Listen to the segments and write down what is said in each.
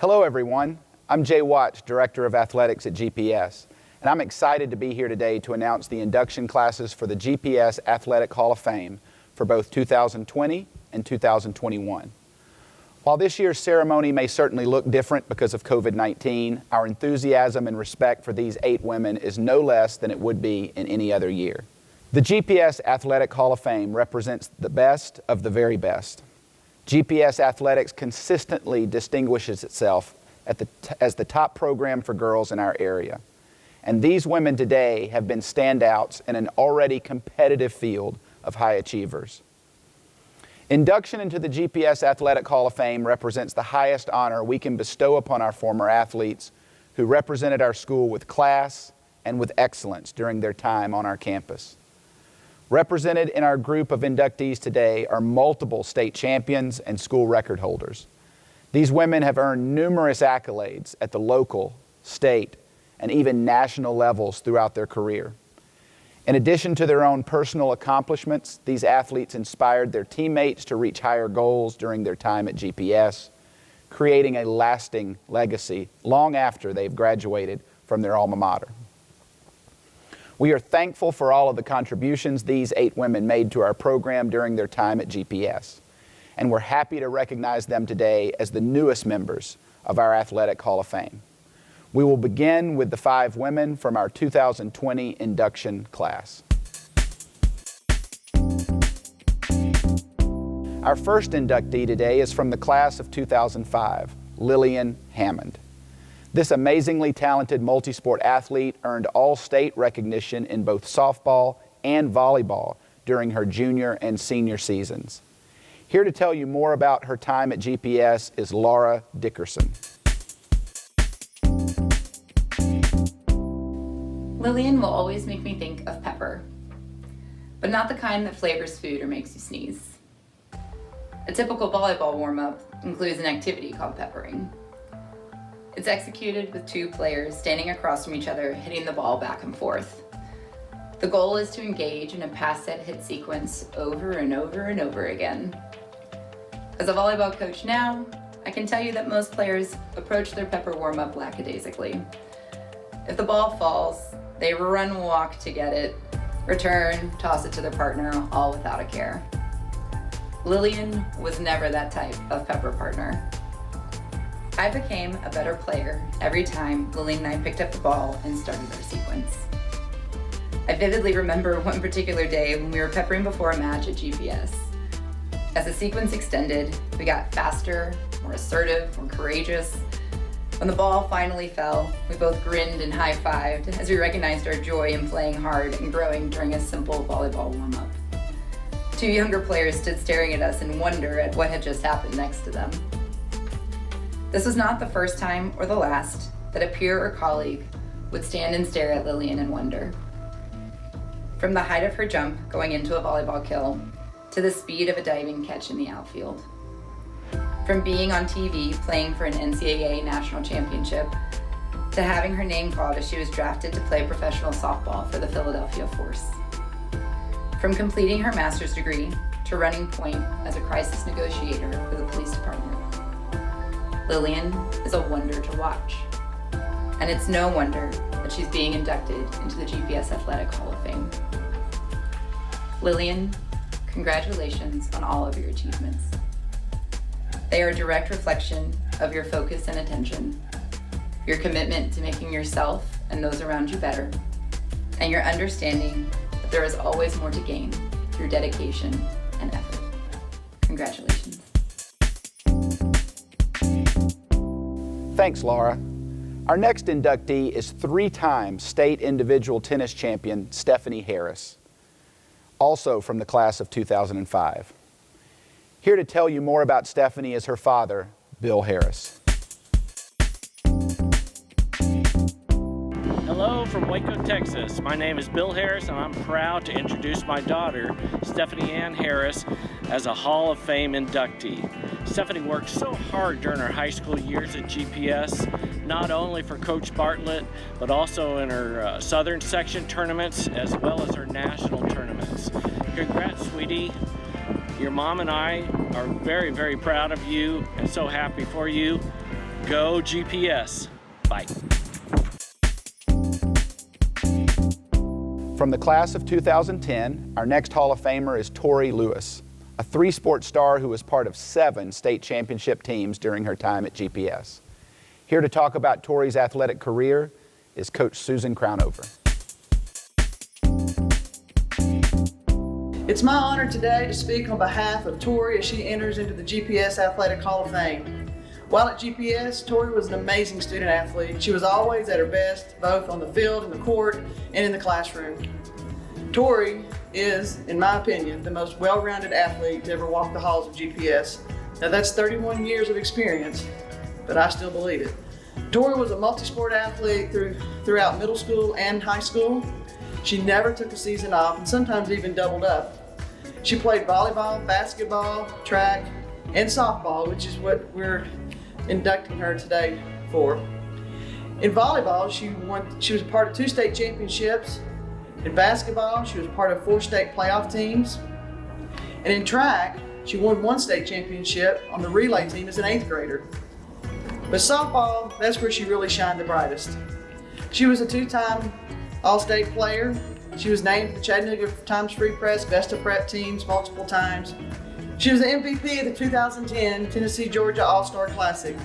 Hello everyone, I'm Jay Watts, Director of Athletics at GPS, and I'm excited to be here today to announce the induction classes for the GPS Athletic Hall of Fame for both 2020 and 2021. While this year's ceremony may certainly look different because of COVID-19, our enthusiasm and respect for these 8 women is no less than it would be in any other year. The GPS Athletic Hall of Fame represents the best of the very best. GPS Athletics consistently distinguishes itself as the top program for girls in our area. And these women today have been standouts in an already competitive field of high achievers. Induction into the GPS Athletic Hall of Fame represents the highest honor we can bestow upon our former athletes who represented our school with class and with excellence during their time on our campus. Represented in our group of inductees today are multiple state champions and school record holders. These women have earned numerous accolades at the local, state, and even national levels throughout their career. In addition to their own personal accomplishments, these athletes inspired their teammates to reach higher goals during their time at GPS, creating a lasting legacy long after they've graduated from their alma mater. We are thankful for all of the contributions these 8 women made to our program during their time at GPS, and we're happy to recognize them today as the newest members of our Athletic Hall of Fame. We will begin with the 5 women from our 2020 induction class. Our first inductee today is from the class of 2005, Lillian Hammond. This amazingly talented multi-sport athlete earned all-state recognition in both softball and volleyball during her junior and senior seasons. Here to tell you more about her time at GPS is Laura Dickerson. Lillian will always make me think of pepper, but not the kind that flavors food or makes you sneeze. A typical volleyball warm-up includes an activity called peppering. It's executed with 2 players standing across from each other, hitting the ball back and forth. The goal is to engage in a pass-set-hit sequence over and over and over again. As a volleyball coach now, I can tell you that most players approach their pepper warm-up lackadaisically. If the ball falls, they run walk to get it, return, toss it to their partner, all without a care. Lillian was never that type of pepper partner. I became a better player every time Lillian and I picked up the ball and started our sequence. I vividly remember one particular day when we were peppering before a match at GPS. As the sequence extended, we got faster, more assertive, more courageous. When the ball finally fell, we both grinned and high-fived as we recognized our joy in playing hard and growing during a simple volleyball warm-up. 2 younger players stood staring at us in wonder at what had just happened next to them. This was not the first time or the last that a peer or colleague would stand and stare at Lillian in wonder. From the height of her jump going into a volleyball kill to the speed of a diving catch in the outfield. From being on TV playing for an NCAA national championship to having her name called as she was drafted to play professional softball for the Philadelphia Force. From completing her master's degree to running point as a crisis negotiator for the police department. Lillian is a wonder to watch, and it's no wonder that she's being inducted into the GPS Athletic Hall of Fame. Lillian, congratulations on all of your achievements. They are a direct reflection of your focus and attention, your commitment to making yourself and those around you better, and your understanding that there is always more to gain through dedication and effort. Congratulations. Thanks, Laura. Our next inductee is 3-time state individual tennis champion Stephanie Harris, also from the class of 2005. Here to tell you more about Stephanie is her father, Bill Harris. Hello from Waco, Texas. My name is Bill Harris, and I'm proud to introduce my daughter, Stephanie Ann Harris, as a Hall of Fame inductee. Stephanie worked so hard during her high school years at GPS, not only for Coach Bartlett, but also in her Southern Section tournaments, as well as her national tournaments. Congrats, sweetie. Your mom and I are very, very proud of you and so happy for you. Go GPS. Bye. From the class of 2010, our next Hall of Famer is Tori Lewis, a three-sport star who was part of 7 state championship teams during her time at GPS. Here to talk about Tori's athletic career is Coach Susan Crownover. It's my honor today to speak on behalf of Tori as she enters into the GPS Athletic Hall of Fame. While at GPS, Tori was an amazing student athlete. She was always at her best, both on the field, in the court, and in the classroom. Tori is, in my opinion, the most well-rounded athlete to ever walk the halls of GPS. Now that's 31 years of experience, but I still believe it. Tori was a multi-sport athlete throughout middle school and high school. She never took a season off and sometimes even doubled up. She played volleyball, basketball, track, and softball, which is what we're inducting her today for. In volleyball, she was a part of 2 state championships. In basketball, she was part of 4 state playoff teams. And in track, she won 1 state championship on the relay team as an 8th grader. But softball, that's where she really shined the brightest. She was a 2-time All-State player. She was named the Chattanooga Times Free Press Best of Prep teams multiple times. She was the MVP of the 2010 Tennessee-Georgia All-Star Classic.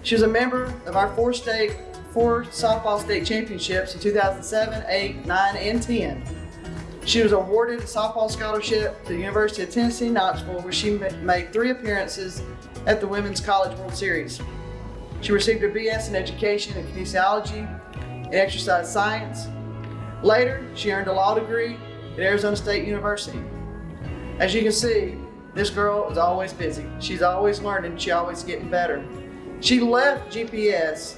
She was a member of our 4 softball state championships in 2007, 8, 9, and 10. She was awarded a softball scholarship to the University of Tennessee, Knoxville, where she made 3 appearances at the Women's College World Series. She received her BS in Education and Kinesiology and Exercise Science. Later, she earned a law degree at Arizona State University. As you can see, this girl is always busy. She's always learning, she's always getting better. She left GPS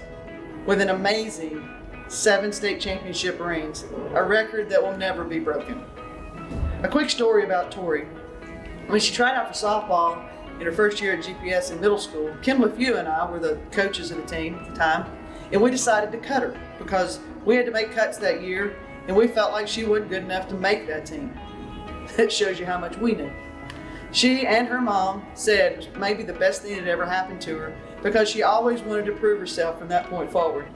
with an amazing 7 state championship rings, a record that will never be broken. A quick story about Tori. When she tried out for softball in her first year at GPS in middle school, Kim LeFew and I were the coaches of the team at the time, and we decided to cut her because we had to make cuts that year and we felt like she wasn't good enough to make that team. That shows you how much we knew. She and her mom said it was maybe the best thing that ever happened to her because she always wanted to prove herself from that point forward.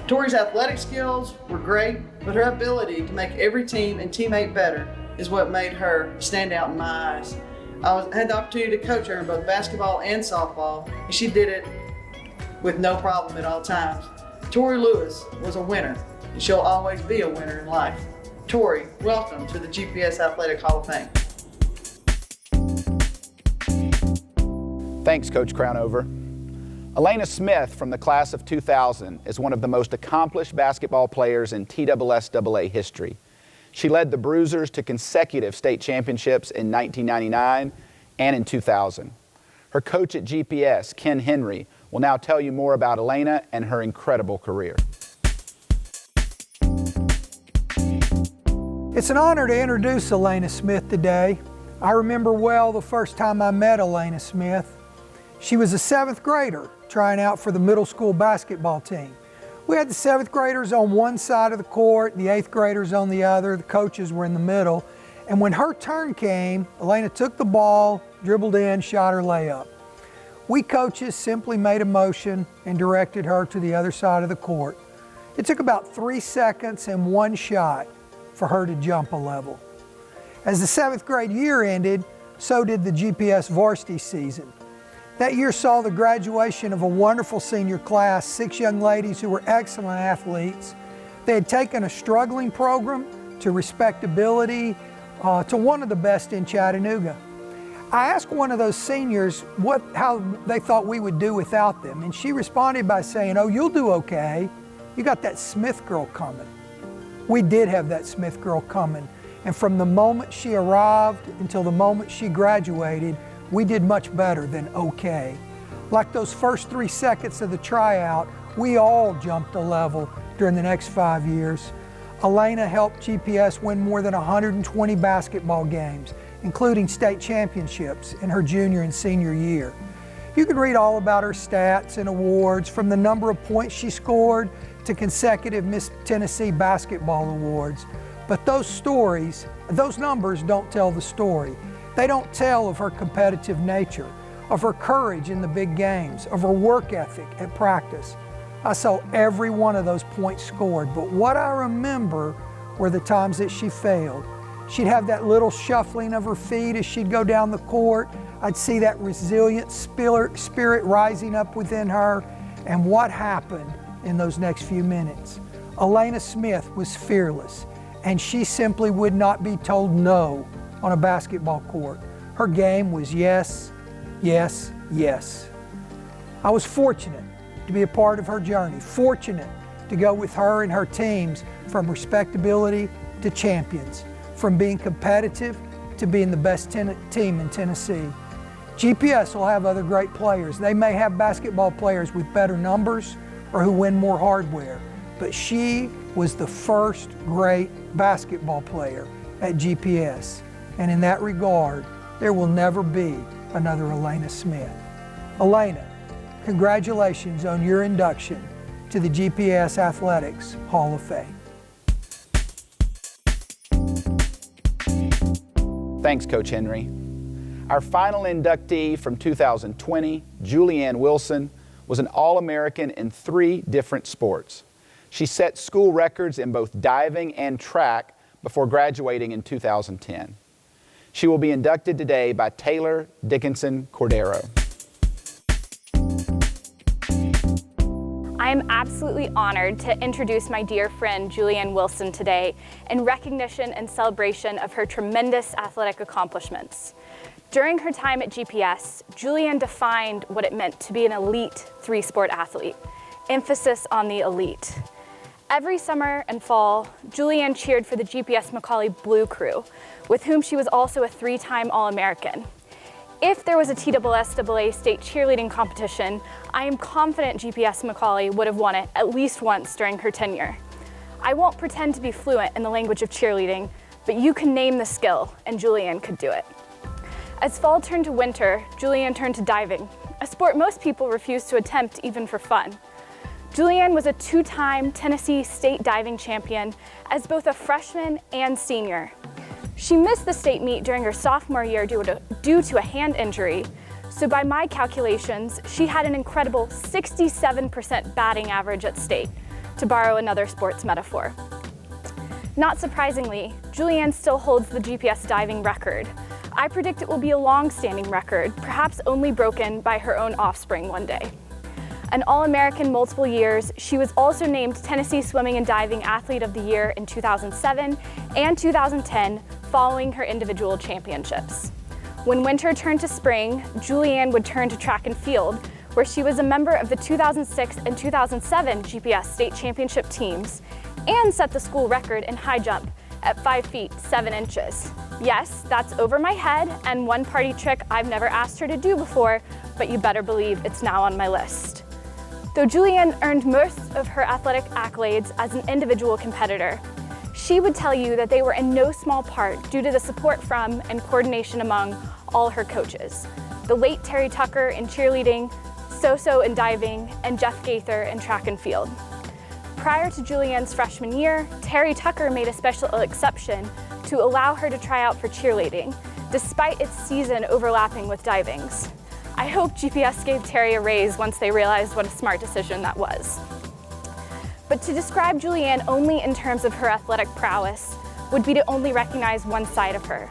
Tori's athletic skills were great, but her ability to make every team and teammate better is what made her stand out in my eyes. I had the opportunity to coach her in both basketball and softball, and she did it with no problem at all times. Tori Lewis was a winner, and she'll always be a winner in life. Tori, welcome to the GPS Athletic Hall of Fame. Thanks, Coach Crownover. Elena Smith from the class of 2000 is one of the most accomplished basketball players in TSSAA history. She led the Bruisers to consecutive state championships in 1999 and in 2000. Her coach at GPS, Ken Henry, will now tell you more about Elena and her incredible career. It's an honor to introduce Elena Smith today. I remember well the first time I met Elena Smith. She was a 7th grader trying out for the middle school basketball team. We had the 7th graders on one side of the court, the 8th graders on the other, the coaches were in the middle. And when her turn came, Elena took the ball, dribbled in, shot her layup. We coaches simply made a motion and directed her to the other side of the court. It took about 3 seconds and 1 shot for her to jump a level. As the 7th grade year ended, so did the GPS varsity season. That year saw the graduation of a wonderful senior class, 6 young ladies who were excellent athletes. They had taken a struggling program to respectability, to one of the best in Chattanooga. I asked one of those seniors how they thought we would do without them, and she responded by saying, "Oh, you'll do okay. You got that Smith girl coming." We did have that Smith girl coming, and from the moment she arrived until the moment she graduated, we did much better than okay. Like those first 3 seconds of the tryout, we all jumped a level during the next 5 years. Elena helped GPS win more than 120 basketball games, including state championships in her junior and senior year. You can read all about her stats and awards, from the number of points she scored to consecutive Miss Tennessee basketball awards. But those numbers don't tell the story. They don't tell of her competitive nature. of her courage in the big games, of her work ethic at practice. I saw every one of those points scored, but what I remember were the times that she failed. She'd have that little shuffling of her feet as she'd go down the court. I'd see that resilient spirit rising up within her. And what happened in those next few minutes? Alumnae Smith was fearless, and she simply would not be told no on a basketball court. Her game was yes, yes, yes. I was fortunate to be a part of her journey, fortunate to go with her and her teams from respectability to champions, from being competitive to being the best team in Tennessee. GPS will have other great players. They may have basketball players with better numbers or who win more hardware, but she was the first great basketball player at GPS. And in that regard, there will never be another Alumnae Smith. Alumnae, congratulations on your induction to the GPS Athletics Hall of Fame. Thanks, Coach Henry. Our final inductee from 2020, Julianne Wilson, was an All-American in 3 different sports. She set school records in both diving and track before graduating in 2010. She will be inducted today by Taylor Dickinson Cordero. I am absolutely honored to introduce my dear friend Julianne Wilson today in recognition and celebration of her tremendous athletic accomplishments. During her time at GPS, Julianne defined what it meant to be an elite 3-sport athlete, emphasis on the elite. Every summer and fall, Julianne cheered for the GPS Macaulay Blue Crew, with whom she was also a 3-time All-American. If there was a TSSAA state cheerleading competition, I am confident GPS Macaulay would have won it at least once during her tenure. I won't pretend to be fluent in the language of cheerleading, but you can name the skill, and Julianne could do it. As fall turned to winter, Julianne turned to diving, a sport most people refuse to attempt even for fun. Julianne was a 2-time Tennessee state diving champion as both a freshman and senior. She missed the state meet during her sophomore year due to a hand injury, so by my calculations, she had an incredible 67% batting average at state, to borrow another sports metaphor. Not surprisingly, Julianne still holds the GPS diving record. I predict it will be a long-standing record, perhaps only broken by her own offspring one day. An All-American multiple years, she was also named Tennessee Swimming and Diving Athlete of the Year in 2007 and 2010, following her individual championships. When winter turned to spring, Julianne would turn to track and field, where she was a member of the 2006 and 2007 GPS state championship teams and set the school record in high jump at 5 feet 7 inches. Yes, that's over my head and one party trick I've never asked her to do before, but you better believe it's now on my list. Though Julianne earned most of her athletic accolades as an individual competitor, she would tell you that they were in no small part due to the support from and coordination among all her coaches. The late Terry Tucker in cheerleading, So-So in diving, and Jeff Gaither in track and field. Prior to Julianne's freshman year, Terry Tucker made a special exception to allow her to try out for cheerleading, despite its season overlapping with diving's. I hope GPS gave Terry a raise once they realized what a smart decision that was. But to describe Julianne only in terms of her athletic prowess would be to only recognize one side of her.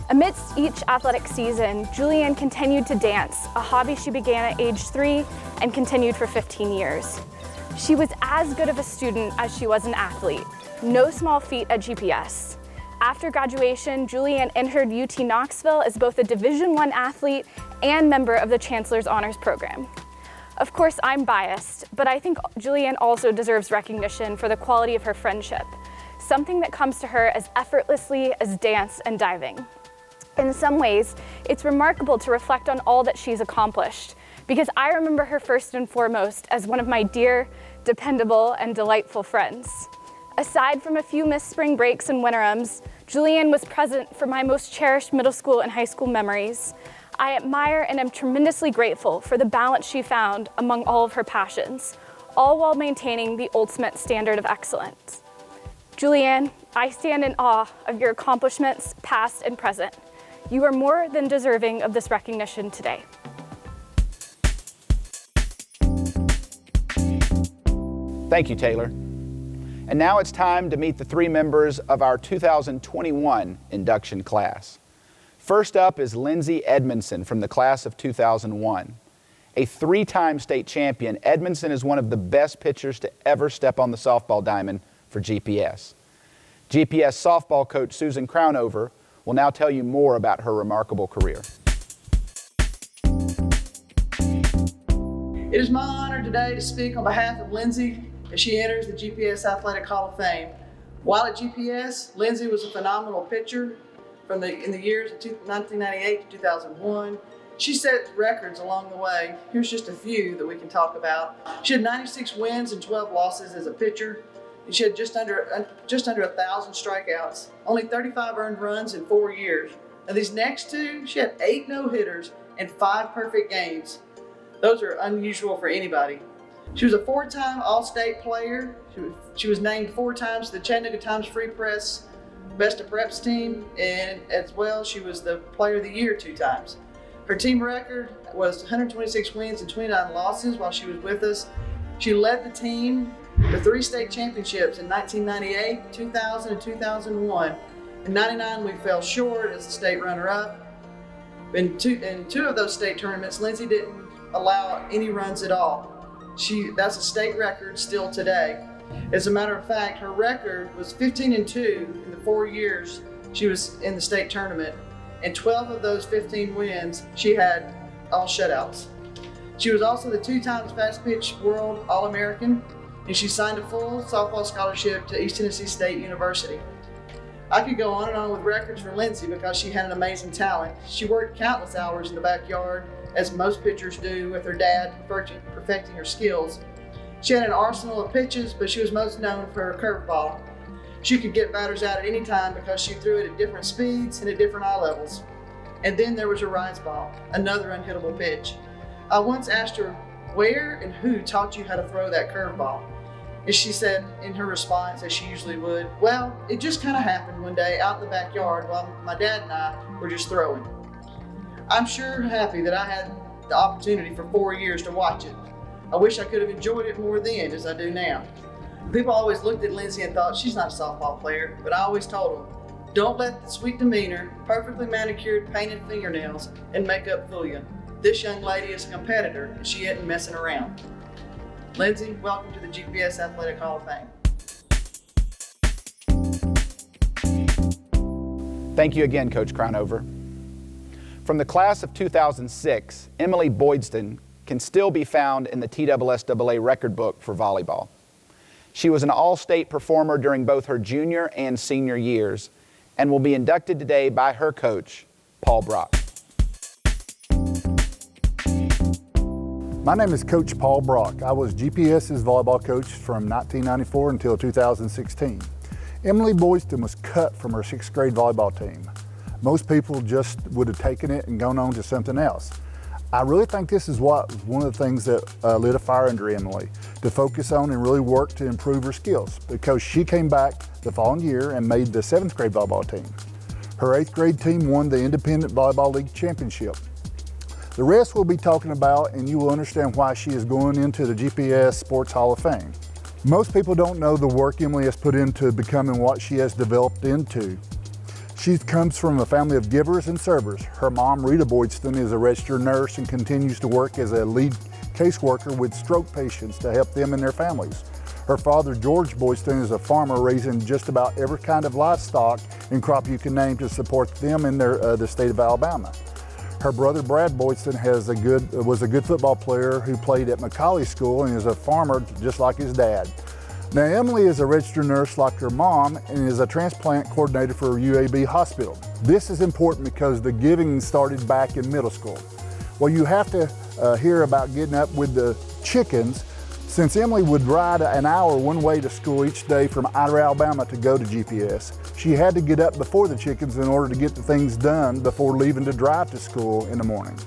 Amidst each athletic season, Julianne continued to dance, a hobby she began at age 3 and continued for 15 years. She was as good of a student as she was an athlete, no small feat at GPS. After graduation, Julianne entered UT Knoxville as both a Division I athlete and member of the Chancellor's Honors Program. Of course, I'm biased, but I think Julianne also deserves recognition for the quality of her friendship, something that comes to her as effortlessly as dance and diving. In some ways, it's remarkable to reflect on all that she's accomplished, because I remember her first and foremost as one of my dear, dependable, and delightful friends. Aside from a few missed spring breaks and winterums, Julianne was present for my most cherished middle school and high school memories. I admire and am tremendously grateful for the balance she found among all of her passions, all while maintaining the ultimate standard of excellence. Julianne, I stand in awe of your accomplishments, past and present. You are more than deserving of this recognition today. Thank you, Taylor. And now it's time to meet the three members of our 2021 induction class. First up is Lindsay Edmondson from the class of 2001. A three-time state champion, Edmondson is one of the best pitchers to ever step on the softball diamond for GPS. GPS softball coach Susan Crownover will now tell you more about her remarkable career. It is my honor today to speak on behalf of Lindsay as she enters the GPS Athletic Hall of Fame. While at GPS, Lindsay was a phenomenal pitcher in the years of 1998 to 2001. She set records along the way. Here's just a few that we can talk about. She had 96 wins and 12 losses as a pitcher. And she had just under 1,000 strikeouts, only 35 earned runs in 4 years. Now these next two, she had 8 no-hitters and 5 perfect games. Those are unusual for anybody. She was a 4-time All-State player. She was named 4 times to the Chattanooga Times Free Press Best of Preps team, and as well, she was the Player of the Year 2 times. Her team record was 126 wins and 29 losses while she was with us. She led the team to 3 state championships in 1998, 2000, and 2001. In 99, we fell short as the state runner-up. In two of those state tournaments, Lindsay didn't allow any runs at all. That's a state record still today. As a matter of fact, her record was 15-2 in the 4 years she was in the state tournament, and 12 of those 15 wins, she had all shutouts. She was also the 2 times fast pitch world All-American, and she signed a full softball scholarship to East Tennessee State University. I could go on and on with records for Lindsay because she had an amazing talent. She worked countless hours in the backyard, as most pitchers do, with her dad perfecting her skills. She had an arsenal of pitches, but she was most known for her curveball. She could get batters out at any time because she threw it at different speeds and at different eye levels. And then there was her rise ball, another unhittable pitch. I once asked her, where and who taught you how to throw that curveball? And she said in her response, as she usually would, well, it just kind of happened one day out in the backyard while my dad and I were just throwing. I'm sure happy that I had the opportunity for 4 years to watch it. I wish I could have enjoyed it more then as I do now. People always looked at Lindsay and thought she's not a softball player, but I always told them, don't let the sweet demeanor, perfectly manicured, painted fingernails, and makeup fool you. This young lady is a competitor and she isn't messing around. Lindsay, welcome to the GPS Athletic Hall of Fame. Thank you again, Coach Crownover. From the class of 2006, Emily Boydston can still be found in the TSSAA record book for volleyball. She was an all-state performer during both her junior and senior years and will be inducted today by her coach, Paul Brock. My name is Coach Paul Brock. I was GPS's volleyball coach from 1994 until 2016. Emily Boydston was cut from her 6th grade volleyball team. Most people just would have taken it and gone on to something else. I really think this is one of the things that lit a fire under Emily, to focus on and really work to improve her skills, because she came back the following year and made the 7th grade volleyball team. Her 8th grade team won the Independent Volleyball League Championship. The rest we'll be talking about, and you will understand why she is going into the GPS Sports Hall of Fame. Most people don't know the work Emily has put into becoming what she has developed into. She comes from a family of givers and servers. Her mom, Rita Boydston, is a registered nurse and continues to work as a lead caseworker with stroke patients to help them and their families. Her father, George Boydston, is a farmer raising just about every kind of livestock and crop you can name to support them in the state of Alabama. Her brother, Brad Boydston, was a good football player who played at McCauley School and is a farmer just like his dad. Now, Emily is a registered nurse like her mom and is a transplant coordinator for UAB Hospital. This is important because the giving started back in middle school. Well, you have to hear about getting up with the chickens. Since Emily would ride an hour one way to school each day from Ida, Alabama to go to GPS, she had to get up before the chickens in order to get the things done before leaving to drive to school in the morning.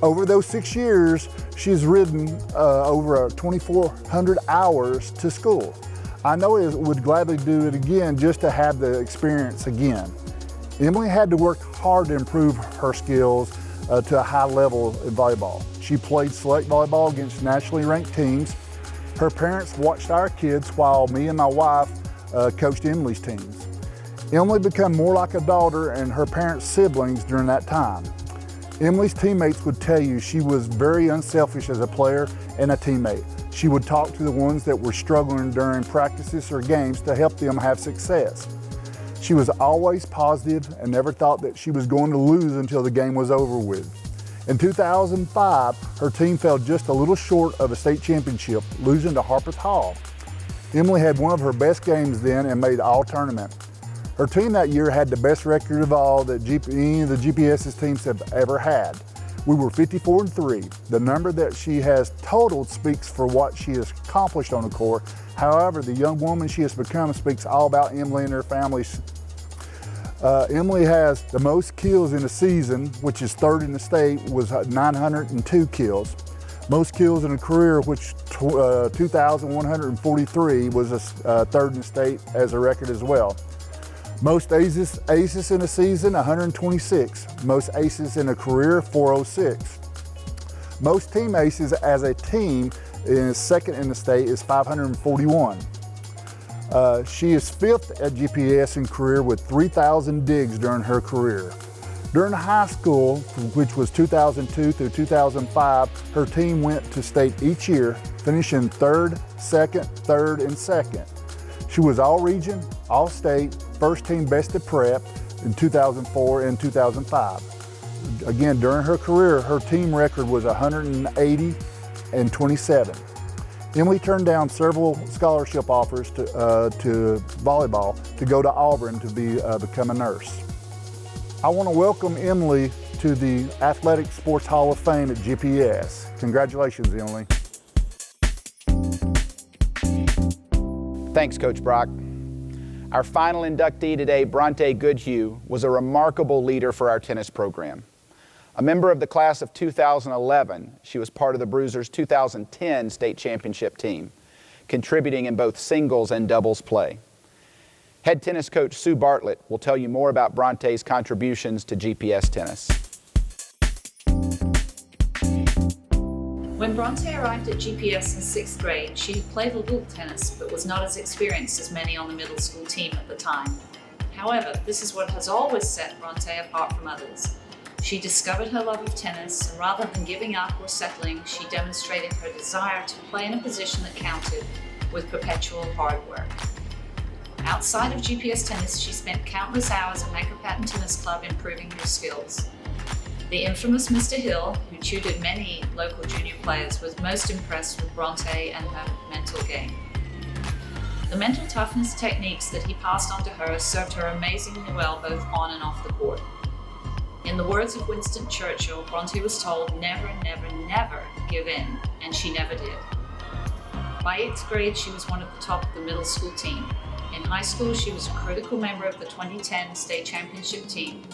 Over those 6 years, she's ridden over 2,400 hours to school. I know it would gladly do it again just to have the experience again. Emily had to work hard to improve her skills to a high level in volleyball. She played select volleyball against nationally ranked teams. Her parents watched our kids while me and my wife coached Emily's teams. Emily became more like a daughter and her parents' siblings during that time. Emily's teammates would tell you she was very unselfish as a player and a teammate. She would talk to the ones that were struggling during practices or games to help them have success. She was always positive and never thought that she was going to lose until the game was over with. In 2005, her team fell just a little short of a state championship, losing to Harpeth Hall. Emily had one of her best games then and made all-tournament. Her team that year had the best record of all that any of the GPS's teams have ever had. We were 54-3. The number that she has totaled speaks for what she has accomplished on the court. However, the young woman she has become speaks all about Emily and her family. Emily has the most kills in a season, which is third in the state, was 902 kills. Most kills in a career, which 2,143 was third in the state as a record as well. Most aces in a season, 126. Most aces in a career, 406. Most team aces as a team is second in the state is 541. She is fifth at GPS in career with 3,000 digs during her career. During high school, which was 2002 through 2005, her team went to state each year, finishing third, second, and second. She was all-region, all-state, first team best at prep in 2004 and 2005. Again, during her career, her team record was 180-27. Emily turned down several scholarship offers to volleyball to go to Auburn to become a nurse. I want to welcome Emily to the Athletic Sports Hall of Fame at GPS. Congratulations, Emily. Thanks, Coach Brock. Our final inductee today, Bronte Goodhue, was a remarkable leader for our tennis program. A member of the class of 2011, she was part of the Bruisers' 2010 state championship team, contributing in both singles and doubles play. Head tennis coach Sue Bartlett will tell you more about Bronte's contributions to GPS tennis. When Bronte arrived at GPS in 6th grade, she had played a little tennis but was not as experienced as many on the middle school team at the time. However, this is what has always set Bronte apart from others. She discovered her love of tennis, and rather than giving up or settling, she demonstrated her desire to play in a position that counted with perpetual hard work. Outside of GPS tennis, she spent countless hours at Maker Patton Tennis Club improving her skills. The infamous Mr. Hill, who tutored many local junior players, was most impressed with Bronte and her mental game. The mental toughness techniques that he passed on to her served her amazingly well both on and off the court. In the words of Winston Churchill, Bronte was told, "Never, never, never give in," and she never did. By 8th grade, she was one of the top of the middle school team. In high school, she was a critical member of the 2010 state championship team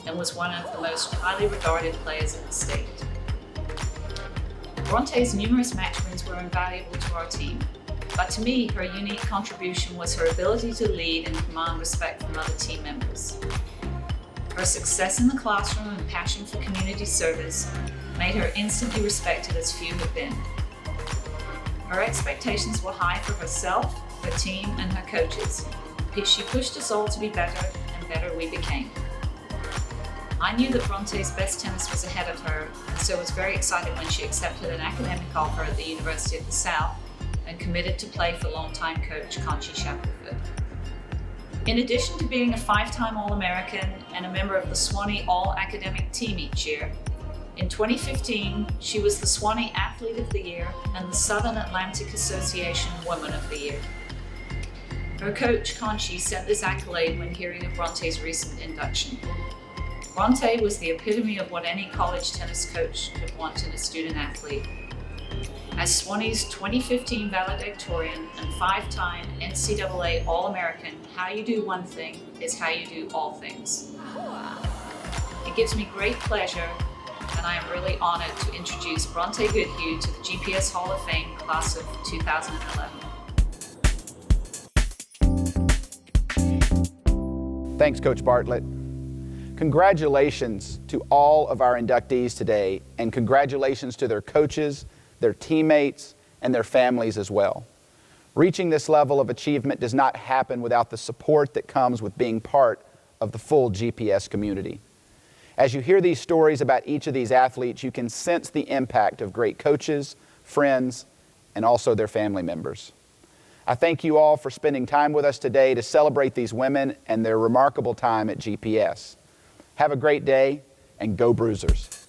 and was one of the most highly regarded players in the state. Bronte's numerous match wins were invaluable to our team, but to me, her unique contribution was her ability to lead and command respect from other team members. Her success in the classroom and passion for community service made her instantly respected as few have been. Her expectations were high for herself, her team, and her coaches. She pushed us all to be better, and better we became. I knew that Bronte's best tennis was ahead of her, and so was very excited when she accepted an academic offer at the University of the South and committed to play for longtime coach Conchi Shackelford. In addition to being a 5-time All-American and a member of the Swanee All-Academic team each year, in 2015, she was the Swanee Athlete of the Year and the Southern Atlantic Association Woman of the Year. Her coach, Conchi, sent this accolade when hearing of Bronte's recent induction. Bronte was the epitome of what any college tennis coach could want in a student athlete. As Swanee's 2015 valedictorian and 5-time NCAA All-American, how you do one thing is how you do all things. It gives me great pleasure, and I am really honored to introduce Bronte Goodhue to the GPS Hall of Fame class of 2011. Thanks, Coach Bartlett. Congratulations to all of our inductees today, and congratulations to their coaches, their teammates, and their families as well. Reaching this level of achievement does not happen without the support that comes with being part of the full GPS community. As you hear these stories about each of these athletes, you can sense the impact of great coaches, friends, and also their family members. I thank you all for spending time with us today to celebrate these women and their remarkable time at GPS. Have a great day, and go Bruisers.